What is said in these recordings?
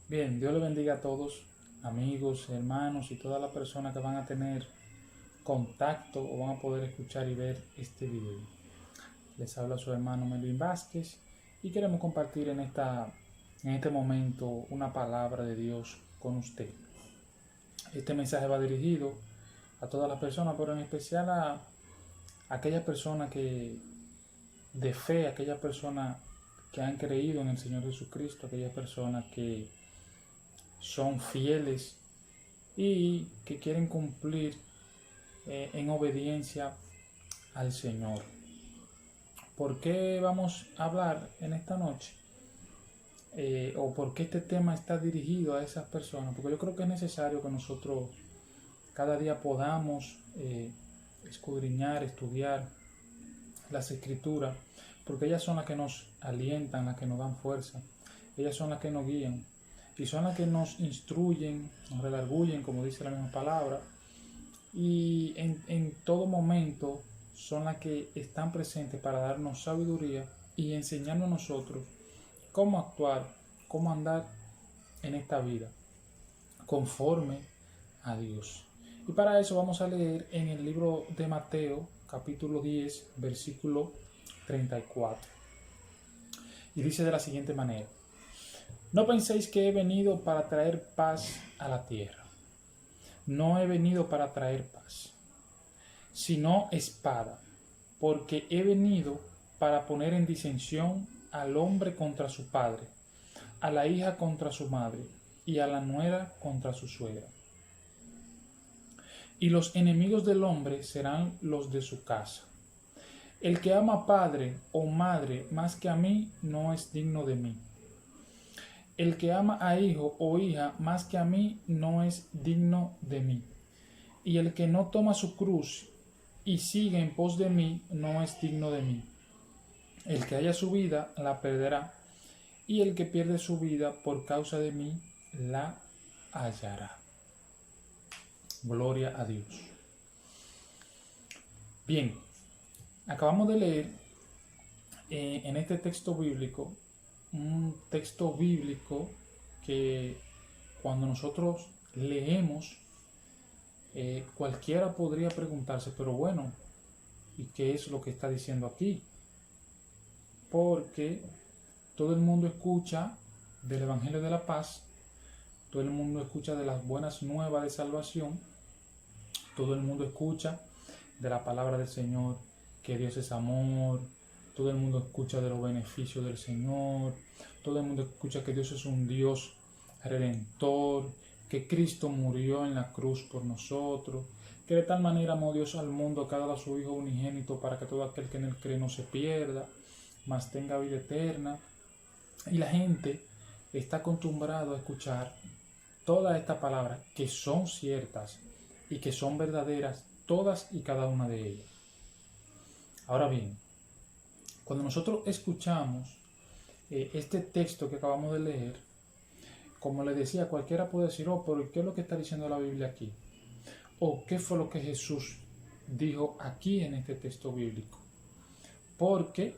Bien, Dios le bendiga a todos, amigos, hermanos y todas las personas que van a tener contacto o van a poder escuchar y ver este video. Les habla su hermano Melvin Vázquez y queremos compartir en este momento una palabra de Dios con usted. Este mensaje va dirigido a todas las personas, pero en especial a aquellas personas de fe, aquellas personas que han creído en el Señor Jesucristo, aquellas personas que son fieles y que quieren cumplir en obediencia al Señor. ¿Por qué vamos a hablar en esta noche? ¿O por qué este tema está dirigido a esas personas? Porque yo creo que es necesario que nosotros cada día podamos escudriñar, estudiar las escrituras, porque ellas son las que nos alientan, las que nos dan fuerza, ellas son las que nos guían y son las que nos instruyen, nos redarguyen, como dice la misma palabra, y en todo momento son las que están presentes para darnos sabiduría y enseñarnos a nosotros cómo actuar, cómo andar en esta vida, conforme a Dios. Y para eso vamos a leer en el libro de Mateo, capítulo 10, versículo 34. Y dice de la siguiente manera: no penséis que he venido para traer paz a la tierra. No he venido para traer paz, sino espada, porque he venido para poner en disensión al hombre contra su padre, a la hija contra su madre, y a la nuera contra su suegra. Y los enemigos del hombre serán los de su casa. El que ama padre o madre más que a mí no es digno de mí. El que ama a hijo o hija más que a mí no es digno de mí. Y el que no toma su cruz y sigue en pos de mí no es digno de mí. El que haya su vida la perderá, y el que pierde su vida por causa de mí la hallará. Gloria a Dios. Bien, acabamos de leer en este texto bíblico, un texto bíblico que cuando nosotros leemos, cualquiera podría preguntarse, pero bueno, ¿y qué es lo que está diciendo aquí? Porque todo el mundo escucha del Evangelio de la Paz, todo el mundo escucha de las buenas nuevas de salvación, todo el mundo escucha de la palabra del Señor, que Dios es amor, todo el mundo escucha de los beneficios del Señor, todo el mundo escucha que Dios es un Dios redentor, que Cristo murió en la cruz por nosotros, que de tal manera amó Dios al mundo que ha dado a su Hijo unigénito para que todo aquel que en él cree no se pierda, mas tenga vida eterna. Y la gente está acostumbrado a escuchar todas estas palabras que son ciertas y que son verdaderas, todas y cada una de ellas. Ahora bien, cuando nosotros escuchamos este texto que acabamos de leer, como les decía, cualquiera puede decir, oh, pero ¿qué es lo que está diciendo la Biblia aquí? ¿O qué fue lo que Jesús dijo aquí en este texto bíblico? Porque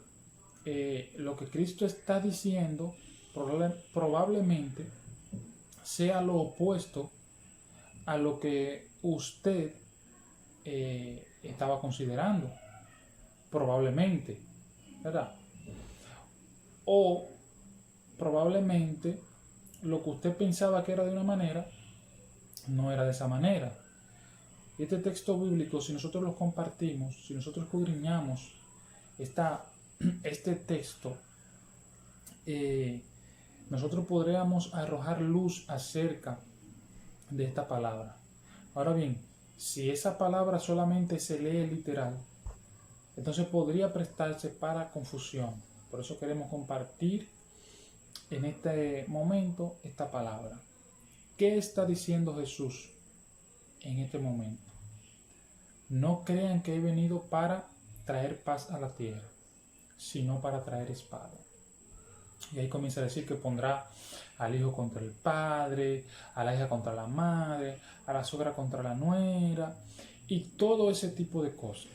lo que Cristo está diciendo probablemente sea lo opuesto a lo que usted estaba considerando, probablemente, ¿verdad? O probablemente lo que usted pensaba que era de una manera, no era de esa manera. Y este texto bíblico, si nosotros lo compartimos, si nosotros escudriñamos este texto, nosotros podríamos arrojar luz acerca de esta palabra. Ahora bien, si esa palabra solamente se lee literal, entonces podría prestarse para confusión. Por eso queremos compartir en este momento esta palabra. ¿Qué está diciendo Jesús en este momento? No crean que he venido para traer paz a la tierra, sino para traer espada. Y ahí comienza a decir que pondrá al hijo contra el padre, a la hija contra la madre, a la suegra contra la nuera, y todo ese tipo de cosas.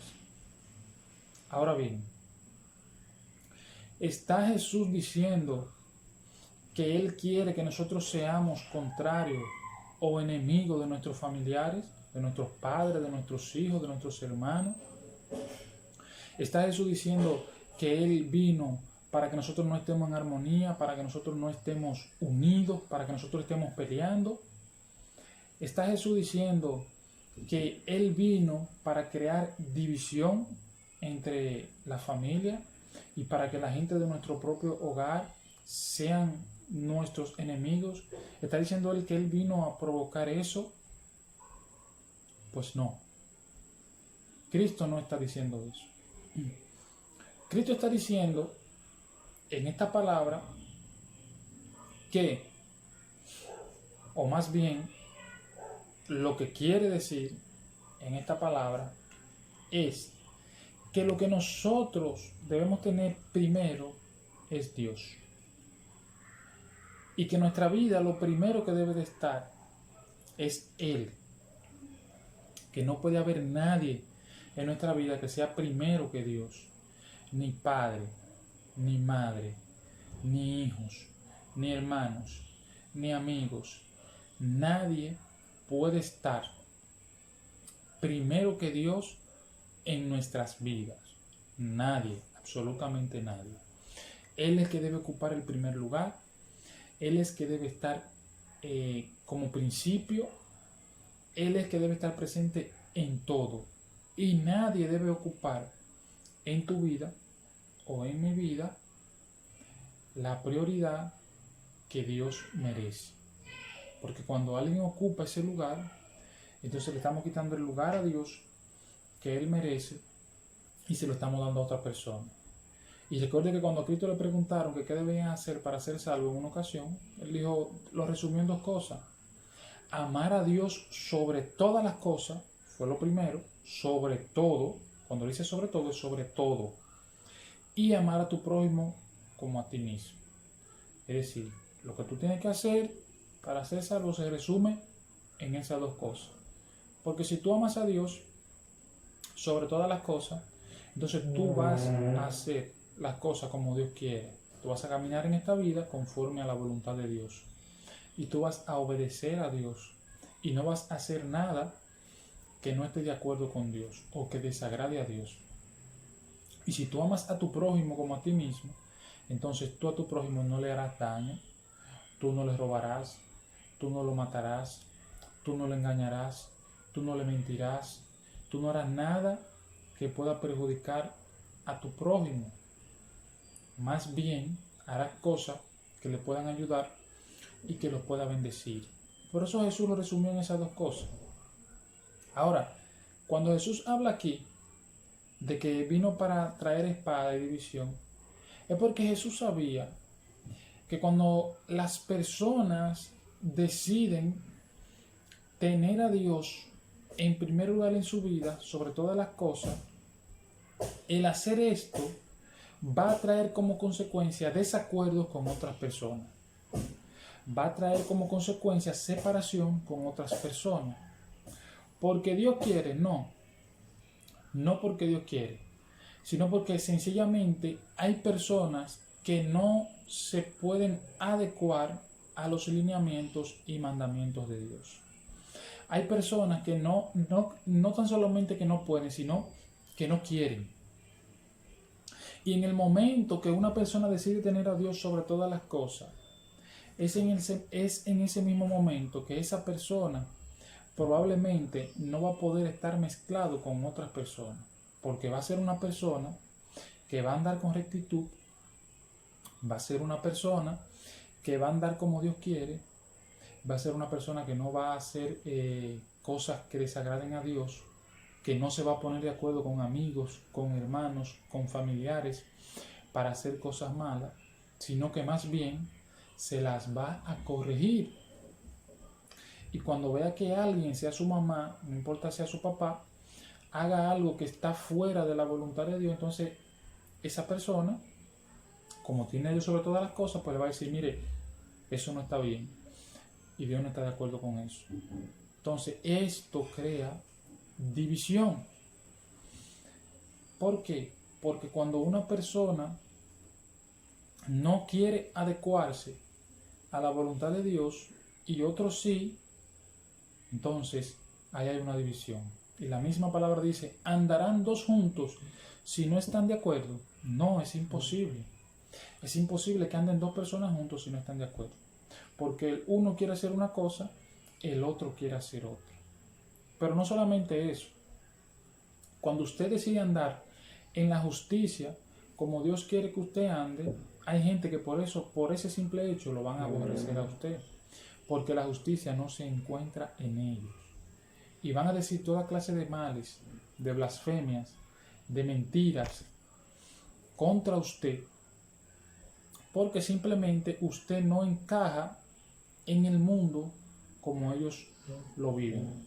Ahora bien, ¿está Jesús diciendo que Él quiere que nosotros seamos contrarios o enemigos de nuestros familiares, de nuestros padres, de nuestros hijos, de nuestros hermanos? ¿Está Jesús diciendo que Él vino para que nosotros no estemos en armonía, para que nosotros no estemos unidos, para que nosotros estemos peleando? ¿Está Jesús diciendo que Él vino para crear división entre la familia y para que la gente de nuestro propio hogar sean nuestros enemigos? ¿Está diciendo Él que Él vino a provocar eso? Pues no. Cristo no está diciendo eso. Cristo está diciendo en esta palabra que, o más bien, lo que quiere decir en esta palabra es que lo que nosotros debemos tener primero es Dios. Y que nuestra vida lo primero que debe de estar es Él. Que no puede haber nadie en nuestra vida que sea primero que Dios. Ni padre, ni madre, ni hijos, ni hermanos, ni amigos. Nadie puede estar primero que Dios en nuestras vidas. Nadie, absolutamente nadie. Él es que debe ocupar el primer lugar. Él es que debe estar como principio. Él es que debe estar presente en todo. Y nadie debe ocupar en tu vida o en mi vida la prioridad que Dios merece. Porque cuando alguien ocupa ese lugar, entonces le estamos quitando el lugar a Dios que Él merece y se lo estamos dando a otra persona. Y recuerde que cuando a Cristo le preguntaron que qué debían hacer para ser salvo en una ocasión, Él dijo, lo resumió en dos cosas. Amar a Dios sobre todas las cosas, fue lo primero, sobre todo, cuando dice sobre todo, es sobre todo. Y amar a tu prójimo como a ti mismo. Es decir, lo que tú tienes que hacer para ser salvo se resume en esas dos cosas. Porque si tú amas a Dios sobre todas las cosas, entonces tú vas a hacer las cosas como Dios quiere. Tú vas a caminar en esta vida conforme a la voluntad de Dios. Y tú vas a obedecer a Dios. Y no vas a hacer nada que no esté de acuerdo con Dios o que desagrade a Dios. Y si tú amas a tu prójimo como a ti mismo, entonces tú a tu prójimo no le harás daño, tú no le robarás, tú no lo matarás, tú no le engañarás, tú no le mentirás, tú no harás nada que pueda perjudicar a tu prójimo. Más bien harás cosas que le puedan ayudar y que los pueda bendecir. Por eso Jesús lo resumió en esas dos cosas. Ahora, cuando Jesús habla aquí de que vino para traer espada y división, es porque Jesús sabía que cuando las personas deciden tener a Dios en primer lugar en su vida, sobre todas las cosas, el hacer esto va a traer como consecuencia desacuerdos con otras personas. Va a traer como consecuencia separación con otras personas. Porque Dios quiere, no porque Dios quiere, sino porque sencillamente hay personas que no se pueden adecuar a los lineamientos y mandamientos de Dios. Hay personas que no tan solamente que no pueden, sino que no quieren. Y en el momento que una persona decide tener a Dios sobre todas las cosas, es en ese mismo momento que esa persona probablemente no va a poder estar mezclado con otras personas, porque va a ser una persona que va a andar con rectitud, va a ser una persona que va a andar como Dios quiere, va a ser una persona que no va a hacer cosas que desagraden a Dios, que no se va a poner de acuerdo con amigos, con hermanos, con familiares para hacer cosas malas, sino que más bien se las va a corregir. Y cuando vea que alguien, sea su mamá, no importa sea su papá, haga algo que está fuera de la voluntad de Dios, entonces esa persona, como tiene a Dios sobre todas las cosas, pues le va a decir, mire, eso no está bien. Y Dios no está de acuerdo con eso. Entonces esto crea división. ¿Por qué? Porque cuando una persona no quiere adecuarse a la voluntad de Dios y otros sí, entonces ahí hay una división. Y la misma palabra dice, ¿andarán dos juntos si no están de acuerdo? No, es imposible. Es imposible que anden dos personas juntos si no están de acuerdo. Porque el uno quiere hacer una cosa, el otro quiere hacer otra. Pero no solamente eso. Cuando usted decide andar en la justicia, como Dios quiere que usted ande, hay gente que por eso, por ese simple hecho, lo van a aborrecer a usted. Porque la justicia no se encuentra en ellos. Y van a decir toda clase de males, de blasfemias, de mentiras contra usted, porque simplemente usted no encaja en el mundo como ellos lo viven.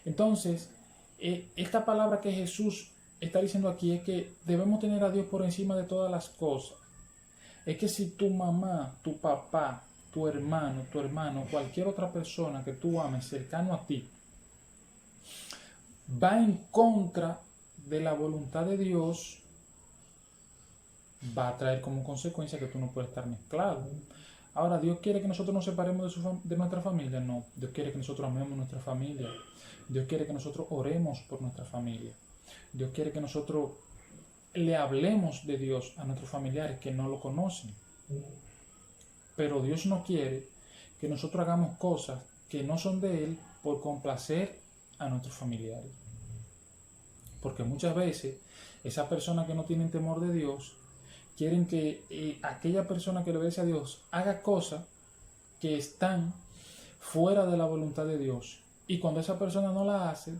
Entonces, esta palabra que Jesús está diciendo aquí es que debemos tener a Dios por encima de todas las cosas. Es que si tu mamá, tu papá, tu hermano, cualquier otra persona que tú ames cercano a ti, va en contra de la voluntad de Dios, va a traer como consecuencia que tú no puedes estar mezclado. Ahora, ¿Dios quiere que nosotros nos separemos de nuestra familia? No. Dios quiere que nosotros amemos nuestra familia. Dios quiere que nosotros oremos por nuestra familia. Dios quiere que nosotros le hablemos de Dios a nuestros familiares que no lo conocen. Pero Dios no quiere que nosotros hagamos cosas que no son de Él por complacer a nuestros familiares. Porque muchas veces esas personas que no tienen temor de Dios quieren que aquella persona que le obedece a Dios haga cosas que están fuera de la voluntad de Dios. Y cuando esa persona no la hace,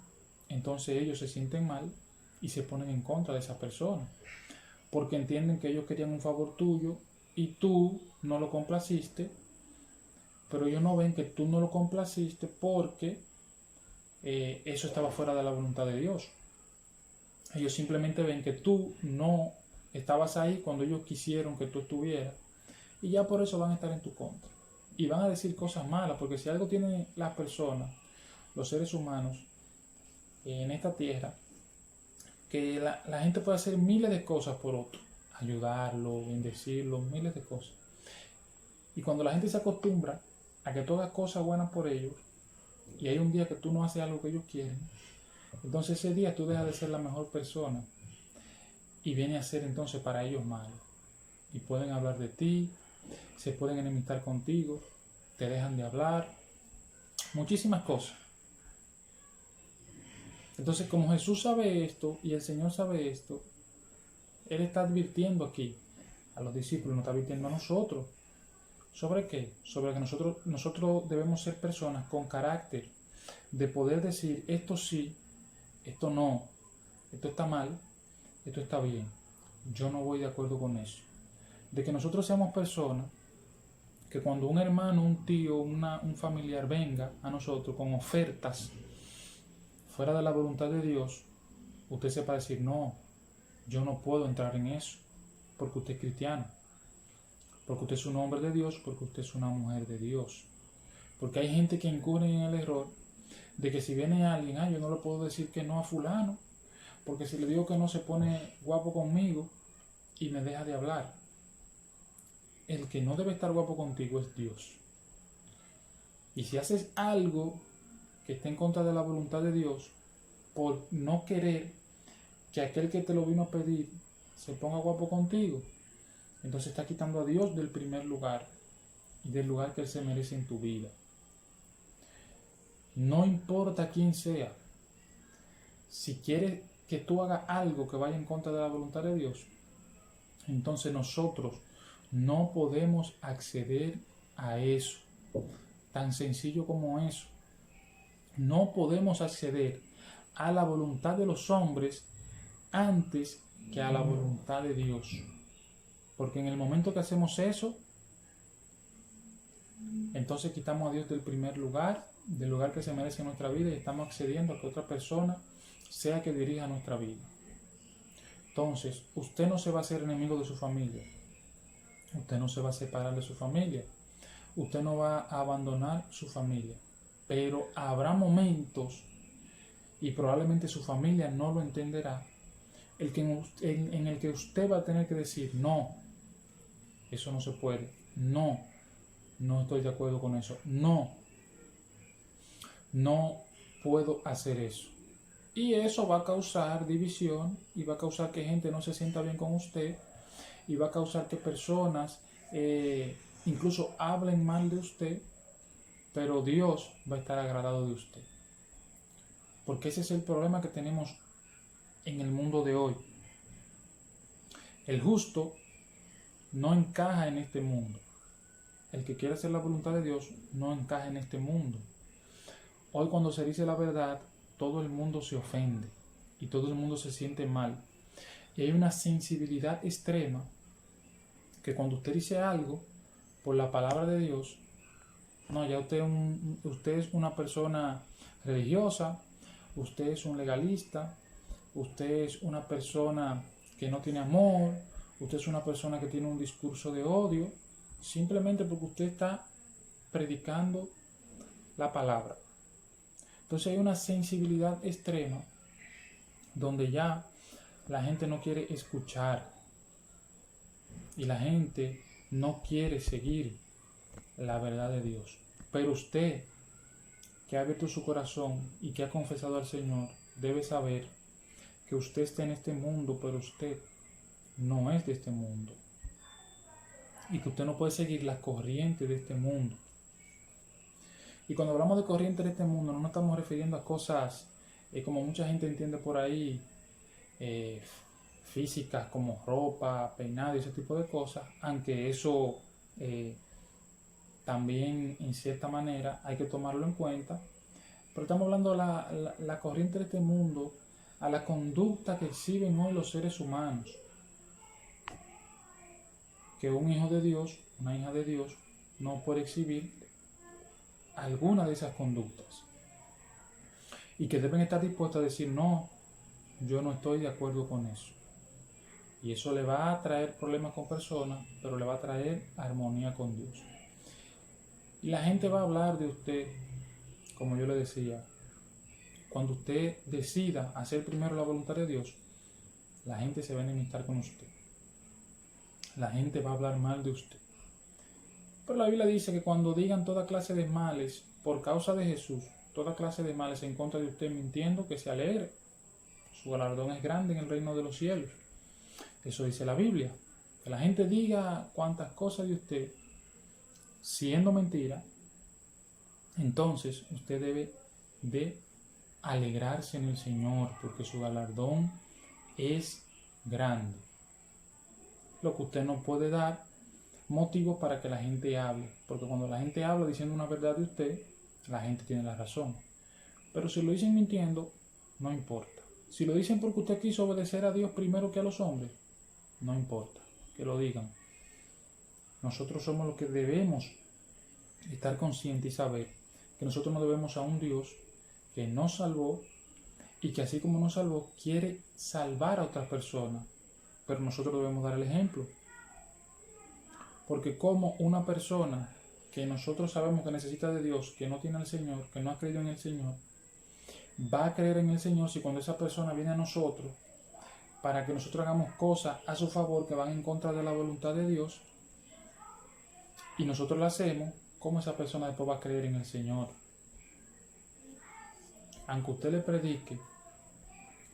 entonces ellos se sienten mal y se ponen en contra de esa persona. Porque entienden que ellos querían un favor tuyo y tú no lo complaciste, pero ellos no ven que tú no lo complaciste porque eso estaba fuera de la voluntad de Dios. Ellos simplemente ven que tú no estabas ahí cuando ellos quisieron que tú estuvieras y ya por eso van a estar en tu contra. Y van a decir cosas malas, porque si algo tienen las personas, los seres humanos, en esta tierra, que la gente puede hacer miles de cosas por otro, ayudarlo, bendecirlo, miles de cosas. Y cuando la gente se acostumbra a que tú hagas cosas buenas por ellos, y hay un día que tú no haces algo que ellos quieren, entonces ese día tú dejas de ser la mejor persona y viene a ser entonces para ellos malo. Y pueden hablar de ti, se pueden enemistar contigo, te dejan de hablar, muchísimas cosas. Entonces, como Jesús sabe esto y el Señor sabe esto, Él está advirtiendo aquí a los discípulos, nos está advirtiendo a nosotros. ¿Sobre qué? Sobre que nosotros debemos ser personas con carácter, de poder decir esto sí, esto no, esto está mal, esto está bien. Yo no voy de acuerdo con eso. De que nosotros seamos personas que cuando un hermano, un tío, un familiar venga a nosotros con ofertas fuera de la voluntad de Dios, usted sepa decir, no, yo no puedo entrar en eso, porque usted es cristiano, porque usted es un hombre de Dios, porque usted es una mujer de Dios. Porque hay gente que incurre en el error de que si viene alguien, yo no le puedo decir que no a fulano, porque si le digo que no se pone guapo conmigo y me deja de hablar. El que no debe estar guapo contigo es Dios. Y si haces algo que esté en contra de la voluntad de Dios, por no querer que aquel que te lo vino a pedir se ponga guapo contigo, entonces está quitando a Dios del primer lugar y del lugar que Él se merece en tu vida. No importa quién sea, si quieres que tú hagas algo que vaya en contra de la voluntad de Dios, entonces nosotros no podemos acceder a eso. Tan sencillo como eso. No podemos acceder a la voluntad de los hombres antes que a la voluntad de Dios. Porque en el momento que hacemos eso, entonces quitamos a Dios del primer lugar, del lugar que se merece en nuestra vida, y estamos accediendo a que otra persona sea que dirija nuestra vida. Entonces, usted no se va a hacer enemigo de su familia. Usted no se va a separar de su familia. Usted no va a abandonar su familia. Pero habrá momentos, y probablemente su familia no lo entenderá, en el que usted va a tener que decir, no, eso no se puede, no, no estoy de acuerdo con eso. No puedo hacer eso. Y eso va a causar división y va a causar que gente no se sienta bien con usted y va a causar que personas incluso hablen mal de usted, pero Dios va a estar agradado de usted. Porque ese es el problema que tenemos en el mundo de hoy. El justo no encaja en este mundo. El que quiere hacer la voluntad de Dios no encaja en este mundo. Hoy cuando se dice la verdad, todo el mundo se ofende y todo el mundo se siente mal. Y hay una sensibilidad extrema que cuando usted dice algo por la palabra de Dios, no, ya usted es una persona religiosa, usted es un legalista, usted es una persona que no tiene amor, usted es una persona que tiene un discurso de odio, simplemente porque usted está predicando la palabra. Entonces hay una sensibilidad extrema donde ya la gente no quiere escuchar y la gente no quiere seguir la verdad de Dios. Pero usted, que ha abierto su corazón y que ha confesado al Señor, debe saber que usted está en este mundo, pero usted no es de este mundo. Y que usted no puede seguir la corriente de este mundo. Y cuando hablamos de corriente de este mundo, no nos estamos refiriendo a cosas como mucha gente entiende por ahí, físicas como ropa, peinado y ese tipo de cosas, aunque eso también en cierta manera hay que tomarlo en cuenta. Pero estamos hablando de la corriente de este mundo, a la conducta que exhiben hoy los seres humanos. Que un hijo de Dios, una hija de Dios, no puede exhibir alguna de esas conductas. Y que deben estar dispuestos a decir, no, yo no estoy de acuerdo con eso. Y eso le va a traer problemas con personas, pero le va a traer armonía con Dios. Y la gente va a hablar de usted, como yo le decía, cuando usted decida hacer primero la voluntad de Dios, la gente se va a enemistar con usted. La gente va a hablar mal de usted. Pero la Biblia dice que cuando digan toda clase de males por causa de Jesús, toda clase de males en contra de usted mintiendo, que se alegre. Su galardón es grande en el reino de los cielos. Eso dice la Biblia. Que la gente diga cuantas cosas de usted, siendo mentira, entonces usted debe de alegrarse en el Señor, porque su galardón es grande. Lo que usted no puede dar motivo para que la gente hable, porque cuando la gente habla diciendo una verdad de usted, la gente tiene la razón. Pero si lo dicen mintiendo, no importa. Si lo dicen porque usted quiso obedecer a Dios primero que a los hombres, no importa, que lo digan. Nosotros somos los que debemos estar conscientes y saber que nosotros no debemos a un Dios que nos salvó y que así como nos salvó, quiere salvar a otras personas. Pero nosotros debemos dar el ejemplo. Porque como una persona que nosotros sabemos que necesita de Dios, que no tiene al Señor, que no ha creído en el Señor, va a creer en el Señor si cuando esa persona viene a nosotros para que nosotros hagamos cosas a su favor que van en contra de la voluntad de Dios y nosotros la hacemos, ¿cómo esa persona después va a creer en el Señor? Aunque usted le predique,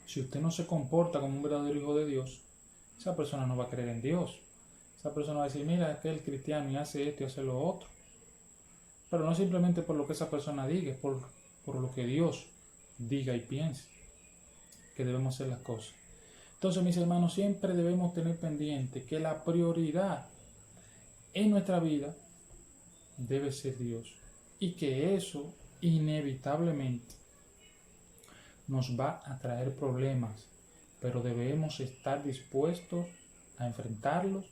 si usted no se comporta como un verdadero hijo de Dios, esa persona no va a creer en Dios. Esa persona va a decir, mira, aquel cristiano y hace esto y hace lo otro. Pero no simplemente por lo que esa persona diga, es por lo que Dios diga y piense que debemos hacer las cosas. Entonces, mis hermanos, siempre debemos tener pendiente que la prioridad en nuestra vida debe ser Dios. Y que eso inevitablemente nos va a traer problemas, pero debemos estar dispuestos a enfrentarlos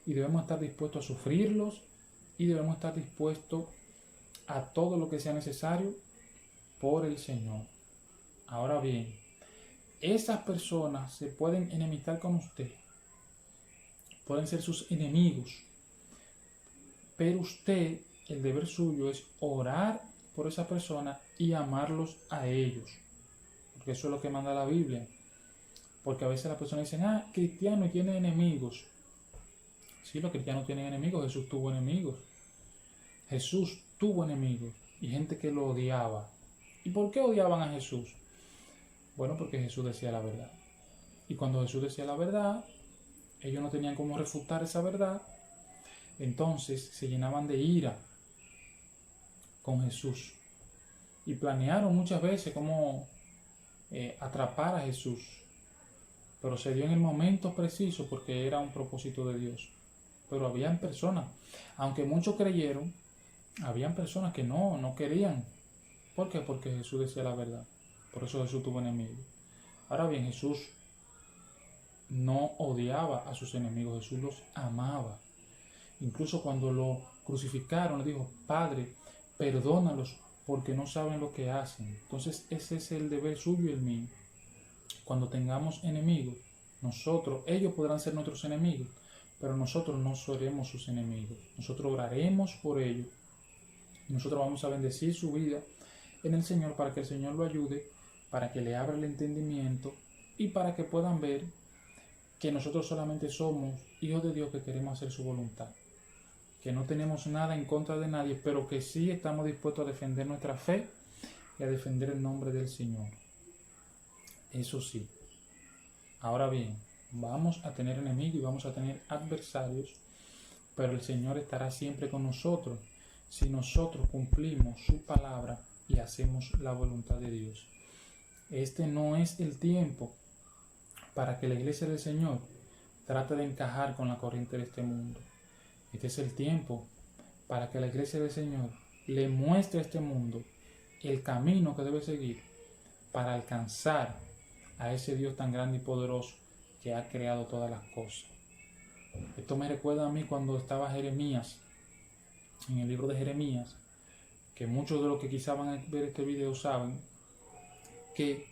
y debemos estar dispuestos a sufrirlos y debemos estar dispuestos a todo lo que sea necesario por el Señor. Ahora bien, esas personas se pueden enemistar con usted, pueden ser sus enemigos, pero usted, el deber suyo es orar por esa persona y amarlos a ellos, porque eso es lo que manda la Biblia. Porque a veces las personas dicen, cristiano y tiene enemigos. Sí, los cristianos tienen enemigos, Jesús tuvo enemigos. Jesús tuvo enemigos y gente que lo odiaba. ¿Y por qué odiaban a Jesús? Bueno, porque Jesús decía la verdad. Y cuando Jesús decía la verdad, ellos no tenían cómo refutar esa verdad. Entonces se llenaban de ira con Jesús. Y planearon muchas veces cómo atrapar a Jesús. Pero se dio en el momento preciso porque era un propósito de Dios. Pero habían personas, aunque muchos creyeron, habían personas que no querían. ¿Por qué? Porque Jesús decía la verdad. Por eso Jesús tuvo enemigos. Ahora bien, Jesús no odiaba a sus enemigos, Jesús los amaba. Incluso cuando lo crucificaron, le dijo: Padre, perdónalos porque no saben lo que hacen. Entonces ese es el deber suyo y el mío. Cuando tengamos enemigos, ellos podrán ser nuestros enemigos, pero nosotros no seremos sus enemigos. Nosotros oraremos por ellos. Y nosotros vamos a bendecir su vida en el Señor para que el Señor lo ayude, para que le abra el entendimiento y para que puedan ver que nosotros solamente somos hijos de Dios que queremos hacer su voluntad. Que no tenemos nada en contra de nadie, pero que sí estamos dispuestos a defender nuestra fe y a defender el nombre del Señor. Eso sí. Ahora bien, vamos a tener enemigos y vamos a tener adversarios, pero el Señor estará siempre con nosotros si nosotros cumplimos su palabra y hacemos la voluntad de Dios. Este no es el tiempo para que la iglesia del Señor trate de encajar con la corriente de este mundo. Este es el tiempo para que la iglesia del Señor le muestre a este mundo el camino que debe seguir para alcanzar a ese Dios tan grande y poderoso que ha creado todas las cosas. Esto me recuerda a mí cuando estaba Jeremías, en el libro de Jeremías, que muchos de los que quizá van a ver este video saben que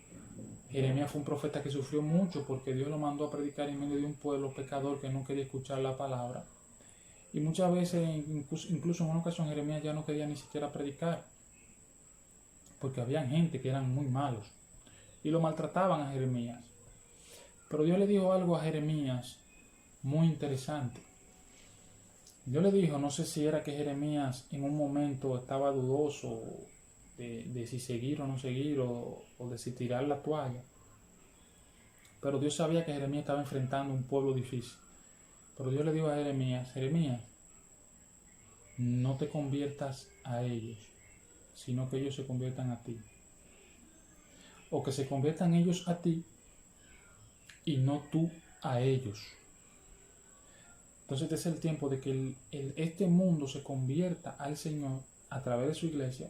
Jeremías fue un profeta que sufrió mucho porque Dios lo mandó a predicar en medio de un pueblo pecador que no quería escuchar la palabra. Y muchas veces, incluso en una ocasión, Jeremías ya no quería ni siquiera predicar, porque había gente que eran muy malos y lo maltrataban a Jeremías. Pero Dios le dijo algo a Jeremías muy interesante. Dios le dijo, no sé si era que Jeremías en un momento estaba dudoso de si seguir o no seguir, o de si tirar la toalla. Pero Dios sabía que Jeremías estaba enfrentando un pueblo difícil. Pero Dios le dijo a Jeremías: Jeremías, no te conviertas a ellos, sino que ellos se conviertan a ti. O que se conviertan ellos a ti y no tú a ellos. Entonces este es el tiempo de que este mundo se convierta al Señor a través de su iglesia,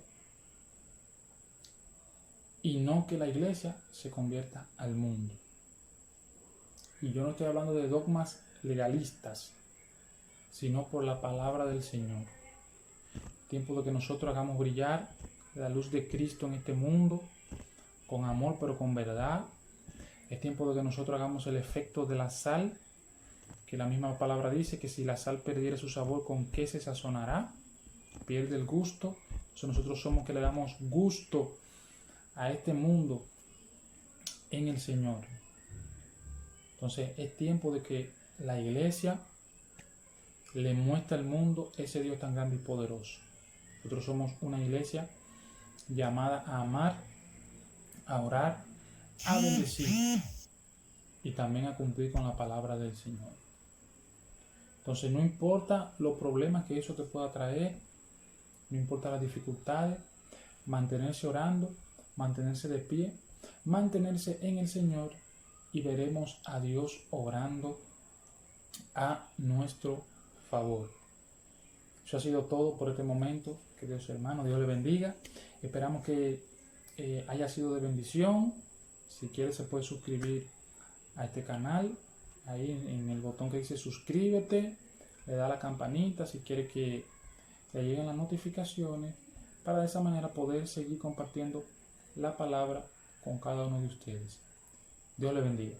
y no que la iglesia se convierta al mundo. Y yo no estoy hablando de dogmas legalistas, sino por la palabra del Señor. Tiempo de que nosotros hagamos brillar la luz de Cristo en este mundo, con amor pero con verdad. Es tiempo de que nosotros hagamos el efecto de la sal, que la misma palabra dice que si la sal perdiera su sabor, ¿con qué se sazonará? Pierde el gusto. Entonces nosotros somos que le damos gusto a este mundo en el Señor. Entonces es tiempo de que la iglesia le muestre al mundo ese Dios tan grande y poderoso. Nosotros somos una iglesia llamada a amar, a orar, a bendecir y también a cumplir con la palabra del Señor. Entonces no importa los problemas que eso te pueda traer, no importa las dificultades, mantenerse orando, mantenerse de pie, mantenerse en el Señor, y veremos a Dios obrando a nuestro favor. Eso ha sido todo por este momento. Que Dios, hermano, Dios le bendiga. Esperamos que haya sido de bendición. Si quiere se puede suscribir a este canal. Ahí en el botón que dice suscríbete, le da la campanita si quiere que le lleguen las notificaciones, para de esa manera poder seguir compartiendo la palabra con cada uno de ustedes. Dios le bendiga.